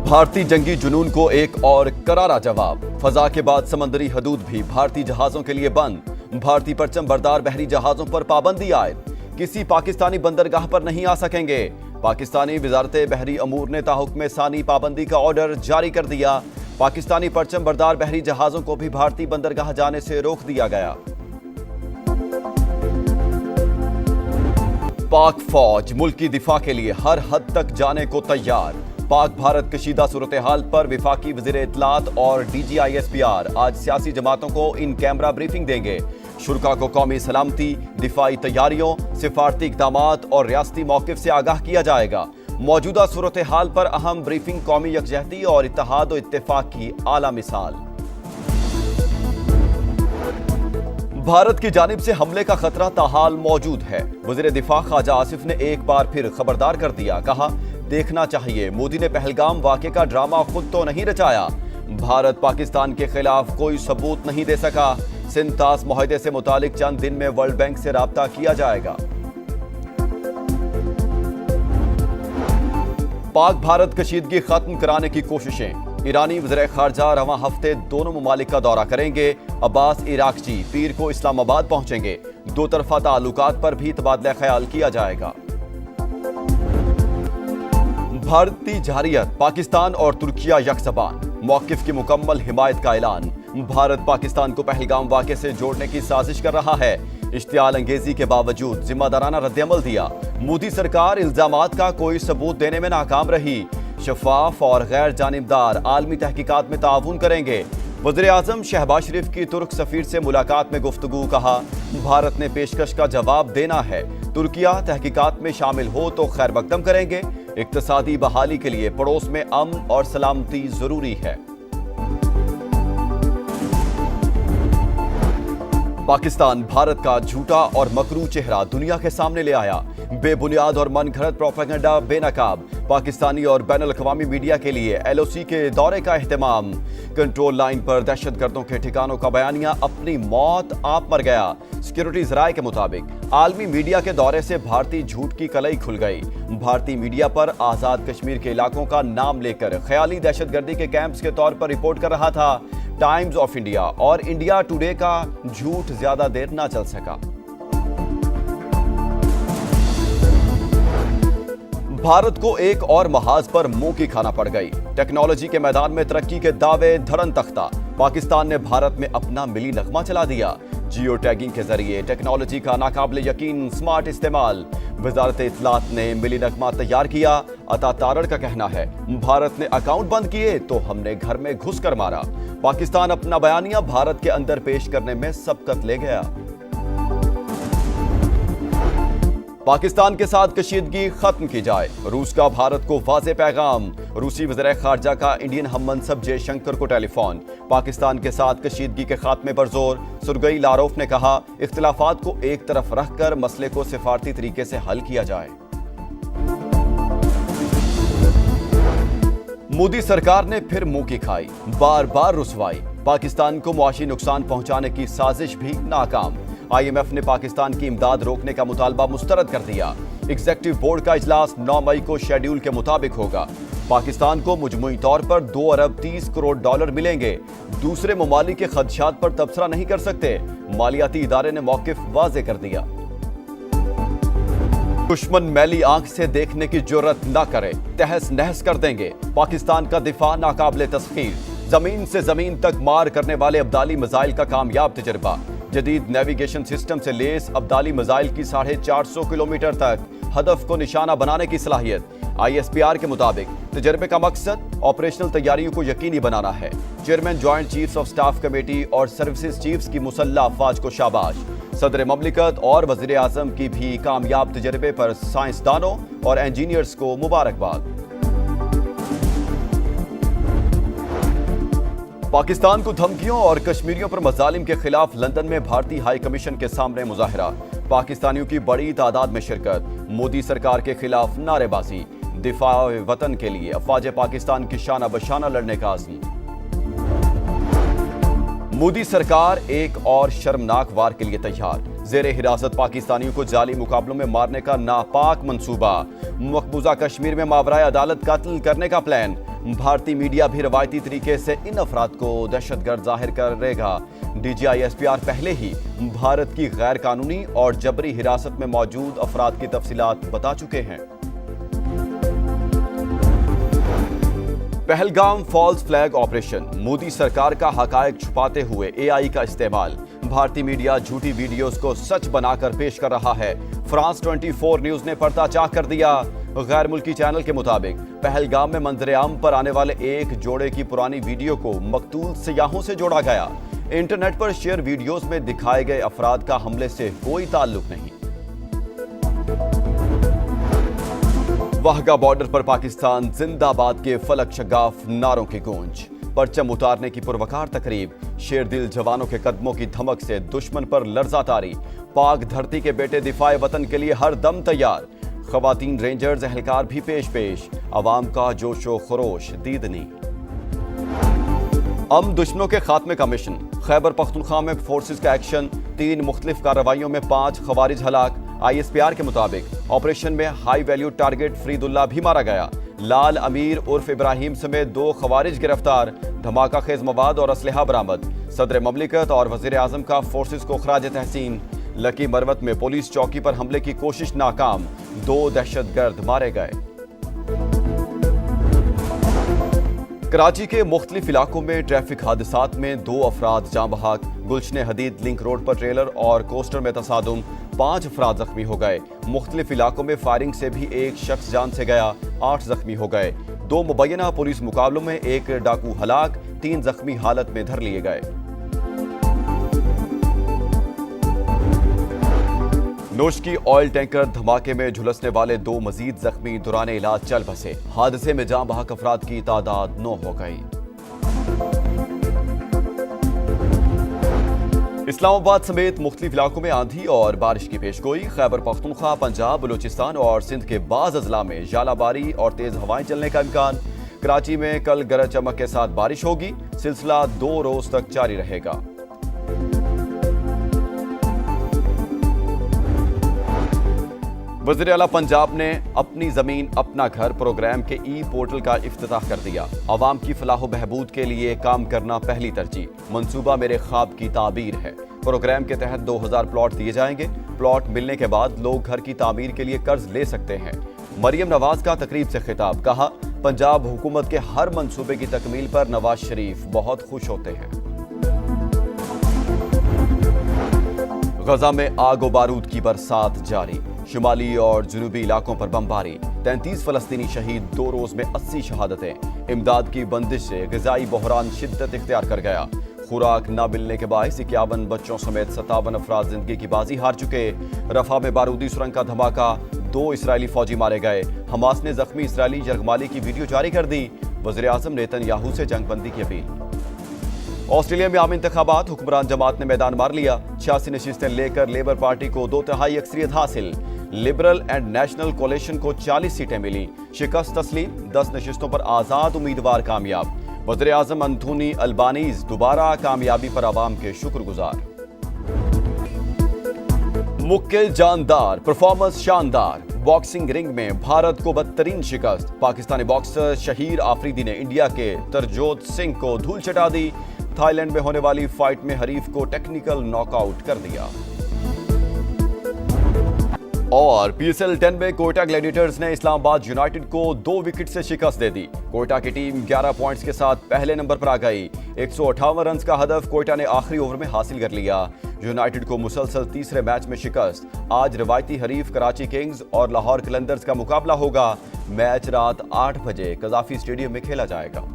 भारतीय जंगी जुनून को एक और करारा जवाब। फजा के बाद समंदरी हदूद भी भारतीय जहाजों के लिए बंद। भारतीय परचम बरदार बहरी जहाजों पर पाबंदी आयद। किसी पाकिस्तानी बंदरगाह पर नहीं आ सकेंगे। पाकिस्तानी वजारत बहरी अमूर ने ताहुक्म सानी पाबंदी का ऑर्डर जारी कर दिया। पाकिस्तानी परचम बरदार बहरी जहाजों को भी भारतीय बंदरगाह जाने से रोक दिया गया। पाक फौज मुल्क की दिफा के लिए हर हद तक जाने को तैयार। पाक भारत कशीदा सूरत हाल पर विफाकी वज़ीर इत्तलात और DGISPR आज सियासी जमातों को इन कैमरा ब्रीफिंग देंगे। शुरका को कौमी सलामती, दिफाई तैयारियों, सिफारती इक़दामात और रियासती मौक़िफ़ से आगाह किया जाएगा। मौजूदा सूरत हाल पर अहम ब्रीफिंग कौमी यकजहती और इत्तेहाद व इत्तेफाक की आला मिसाल। भारत की जानिब से हमले का खतरा ताहाल मौजूद है। वज़ीर दिफा ख्वाजा आसिफ ने एक बार फिर खबरदार कर दिया। कहा, देखना चाहिए मोदी ने पहलगाम वाक़े का ड्रामा खुद तो नहीं रचाया। भारत पाकिस्तान के खिलाफ कोई सबूत नहीं दे सका। सिंतास मुआहदे से मुतालिक चंद दिन में वर्ल्ड बैंक से राब्ता किया जाएगा। पाक भारत कशीदगी खत्म कराने की कोशिशें। ईरानी वज़ीर ख़ारजा रवां हफ्ते दोनों ममालिक का दौरा करेंगे। अब्बास इराक़ची पीर को इस्लामाबाद पहुंचेंगे। दो तरफा ताल्लुकात पर भी तबादला ख्याल किया जाएगा। भारतीय जहरियत, पाकिस्तान और तुर्किया यकज़बान। मौक़िफ़ की मुकम्मल हिमायत का ऐलान। भारत पाकिस्तान को पहलगाम वाक़े से जोड़ने की साजिश कर रहा है। इश्तियाल अंगेज़ी के बावजूद ज़िम्मेदाराना रद्द-ए-अमल दिया। मोदी सरकार इल्ज़ामात का कोई सबूत देने में नाकाम रही। शफ़ाफ और गैर जानिबदार आलमी तहकीकात में ताउन करेंगे। वज़ीर आज़म शहबाज शरीफ की तुर्क सफ़ीर से मुलाकात में गुफ्तगू। कहा, भारत ने पेशकश का जवाब देना है। तुर्किया तहकीकात में शामिल हो तो खैर मकदम करेंगे। इक़्तिसादी बहाली के लिए पड़ोस में अमन और सलामती जरूरी है। पाकिस्तान भारत का झूठा और मकरू चेहरा दुनिया के सामने ले आया। बेबुनियाद और मनगढ़ंत प्रोपेगेंडा बेनकाब। पाकिस्तानी और बैनुल अक़वामी मीडिया के लिए LOC के दौरे का एहतमाम। कंट्रोल लाइन पर दहशतगर्दों के ठिकानों का बयानिया, अपनी मौत आप मर गया। सिक्योरिटी ज़राए के मुताबिक आलमी मीडिया के दौरे से भारतीय झूठ की कलई खुल गई। भारतीय मीडिया पर आज़ाद कश्मीर के इलाकों का नाम लेकर ख्याली दहशतगर्दी के कैंप्स के तौर पर रिपोर्ट कर रहा था। टाइम्स ऑफ इंडिया और इंडिया टुडे का झूठ ज्यादा देर ना चल सका। भारत को एक और महाज पर मुंह की खाना पड़ गई। टेक्नोलॉजी के मैदान में तरक्की के दावे धड़न तख्ता। पाकिस्तान ने भारत में अपना मिली नगमा चला दिया। जियो टैगिंग के जरिए टेक्नोलॉजी का नाकाबिले यकीन स्मार्ट इस्तेमाल। वजारत इत्तलात ने मिली नगमा तैयार किया। अता तारड़ का कहना है, भारत ने अकाउंट बंद किए तो हमने घर में घुस कर मारा। पाकिस्तान अपना बयानिया भारत के अंदर पेश करने में सबकत ले गया। पाकिस्तान के साथ कशीदगी खत्म की जाए, रूस का भारत को वाज़े पैगाम। रूसी वज़ीर ख़ारजा का इंडियन हम मनसब जयशंकर को टेलीफोन। पाकिस्तान के साथ कशीदगी के खात्मे पर जोर। सुरगई लारोफ ने कहा, इख्तिलाफात को एक तरफ रखकर मसले को सिफारती तरीके से हल किया जाए। मोदी सरकार ने फिर मुंह की खाई, बार बार रुसवाई। पाकिस्तान को मुआशी नुकसान पहुंचाने की साजिश भी नाकाम। IMF ने पाकिस्तान की इमदाद रोकने का मुतालबा मुस्तरद कर दिया। एग्जीक्यूटिव बोर्ड का इजलास 9 मई को शेड्यूल के मुताबिक होगा। पाकिस्तान को मजमूई तौर पर 2 अरब 30 करोड़ डॉलर मिलेंगे। दूसरे ममालिक के खदशात पर तबसरा नहीं कर सकते। मालियाती इदारे ने मौक़िफ़ वाज़े कर दिया। दुश्मन मैली आंख से देखने की जुर्रत न करे, तहस नहस कर देंगे। पाकिस्तान का दिफा नाकाबिले तस्खीर। जमीन से जमीन तक मार करने वाले अब्दाली मिसाइल का कामयाब तजर्बा। जदीद नेविगेशन सिस्टम से लेस अब्दाली मिसाइल की 450 किलोमीटर तक हदफ को निशाना बनाने की सलाहियत। ISPR के मुताबिक तजर्बे का मकसद ऑपरेशनल तैयारियों को यकीनी बनाना है। Chairman joint chiefs of staff committee और सर्विसेज चीफ्स की मुसल्लह अफवाज को शाबाश। सदर ममलिकत और वज़ीर आज़म की भी कामयाब तजर्बे पर साइंसदानों और इंजीनियर्स को मुबारकबाद। पाकिस्तान को धमकियों और कश्मीरियों पर मजालिम के खिलाफ लंदन में भारतीय हाई कमीशन के सामने मुजाहरा। पाकिस्तानियों की बड़ी तादाद में शिरकत। मोदी सरकार के खिलाफ नारेबाजी। दिफा वतन के लिए अफवाज पाकिस्तान की शाना बशाना लड़ने का आज़म। مودی سرکار ایک اور شرمناک وار کے لیے تیار، زیر حراست پاکستانیوں کو جعلی مقابلوں میں مارنے کا ناپاک منصوبہ، مقبوضہ کشمیر میں ماورائے عدالت قتل کرنے کا پلان، بھارتی میڈیا بھی روایتی طریقے سے ان افراد کو دہشت گرد ظاہر کرے گا۔ D G I S P R پہلے ہی بھارت کی غیر قانونی اور جبری حراست میں موجود افراد کی تفصیلات بتا چکے ہیں۔ Pahalgam false flag operation, Modi سرکار کا حقائق چھپاتے ہوئے اے آئی کا استعمال، بھارتی میڈیا جھوٹی ویڈیوز کو سچ بنا کر پیش کر رہا ہے۔ فرانس 24 نیوز نے پردہ چاک کر دیا۔ غیر ملکی چینل کے مطابق پہلگام میں منظر عام پر آنے والے ایک جوڑے کی پرانی ویڈیو کو مقتول سیاحوں سے جوڑا گیا۔ انٹرنیٹ پر شیئر ویڈیوز میں دکھائے گئے افراد کا حملے سے کوئی تعلق نہیں۔ واہگہ بارڈر پر پاکستان زندہ باد کے فلک شگاف نعروں کی گونج، پرچم اتارنے کی پروکار تقریب، شیر دل جوانوں کے قدموں کی دھمک سے دشمن پر لرزہ طاری، پاک دھرتی کے بیٹے دفاع وطن کے لیے ہر دم تیار، خواتین رینجرز اہلکار بھی پیش، عوام کا جوش و خروش دیدنی۔ دشمنوں کے خاتمے کا مشن، خیبر پختونخوا میں فورسز کا ایکشن، 3 مختلف کارروائیوں میں 5 خوارج ہلاک۔ آئی ایس پی آر کے مطابق آپریشن میں ہائی ویلیو ٹارگٹ فرید اللہ بھی مارا گیا۔ لال امیر عرف ابراہیم سمیت 2 خوارج گرفتار، دھماکہ خیز مواد اور اسلحہ برآمد۔ صدر مملکت اور وزیر اعظم کا فورسز کو خراج تحسین۔ لکی مروت میں پولیس چوکی پر حملے کی کوشش ناکام، 2 دہشت گرد مارے گئے۔ کراچی کے مختلف علاقوں میں ٹریفک حادثات میں 2 افراد جاں بحق، گلشن حدید لنک روڈ پر ٹریلر اور کوسٹر میں تصادم، 5 افراد زخمی ہو گئے۔ مختلف علاقوں میں فائرنگ سے بھی ایک شخص جان سے گیا، 8 زخمی ہو گئے۔ 2 مبینہ پولیس مقابلوں میں ایک ڈاکو ہلاک، 3 زخمی حالت میں دھر لیے گئے۔ نوشکی آئل ٹینکر دھماکے میں جھلسنے والے 2 مزید زخمی دوران علاج چل بسے، حادثے میں جاں بحق افراد کی تعداد 9 ہو گئی۔ اسلام آباد سمیت مختلف علاقوں میں آندھی اور بارش کی پیشگوئی، خیبر پختونخوا، پنجاب، بلوچستان اور سندھ کے بعض اضلاع میں ژالہ باری اور تیز ہوائیں چلنے کا امکان۔ کراچی میں کل گرج چمک کے ساتھ بارش ہوگی، سلسلہ 2 روز تک جاری رہے گا۔ وزیر اعلیٰ پنجاب نے اپنی زمین اپنا گھر پروگرام کے ای پورٹل کا افتتاح کر دیا۔ عوام کی فلاح و بہبود کے لیے کام کرنا پہلی ترجیح، منصوبہ میرے خواب کی تعبیر ہے۔ پروگرام کے تحت 2000 پلاٹ دیے جائیں گے۔ پلاٹ ملنے کے بعد لوگ گھر کی تعمیر کے لیے قرض لے سکتے ہیں۔ مریم نواز کا تقریب سے خطاب، کہا پنجاب حکومت کے ہر منصوبے کی تکمیل پر نواز شریف بہت خوش ہوتے ہیں۔ غزہ میں آگ و بارود کی برسات جاری، شمالی اور جنوبی علاقوں پر بمباری، 33 فلسطینی شہید، 2 روز میں 80 شہادتیں۔ امداد کی بندش سے غذائی بحران شدت اختیار کر گیا، خوراک نہ ملنے کے باعث 51 بچوں سمیت 57 افراد زندگی کی بازی ہار چکے۔ رفح میں بارودی سرنگ کا دھماکہ، 2 اسرائیلی فوجی مارے گئے۔ حماس نے زخمی اسرائیلی یرغمالی کی ویڈیو جاری کر دی۔ وزیر اعظم نیتن یاہو سے جنگ بندی کی اپیل۔ آسٹریلیا میں عام انتخابات، حکمران جماعت نے میدان مار لیا، 86 نشستیں لے کر لیبر پارٹی کو 2/3 اکثریت حاصل۔ لبرل اینڈ نیشنل کولیشن کو 40 سیٹیں ملی، شکست تسلیم، 10 نشستوں پر آزاد امیدوار کامیاب۔ وزیر اعظم انتھونی البانیز دوبارہ کامیابی پر عوام کے شکر گزار۔ مکل جاندار، پرفارمنس شاندار، باکسنگ رنگ میں بھارت کو بدترین شکست، پاکستانی باکسر شہیر آفریدی نے انڈیا کے ترجوت سنگھ کو دھول چٹا دی۔ تھائی لینڈ میں ہونے والی فائٹ میں حریف کو ٹیکنیکل ناک آؤٹ کر دیا۔ اور پی ایس ایل 10 میں کوئٹہ گلیڈیٹرز نے اسلام آباد یونائیٹڈ کو 2 وکٹ سے شکست دے دی۔ کوئٹہ کی ٹیم 11 پوائنٹس کے ساتھ پہلے نمبر پر آ گئی۔ 158 رنز کا ہدف کوئٹہ نے آخری اوور میں حاصل کر لیا۔ یونائیٹڈ کو مسلسل تیسرے میچ میں شکست۔ آج روایتی حریف کراچی کنگز اور لاہور قلندرز کا مقابلہ ہوگا۔ میچ رات 8 بجے قذافی اسٹیڈیم میں کھیلا جائے گا۔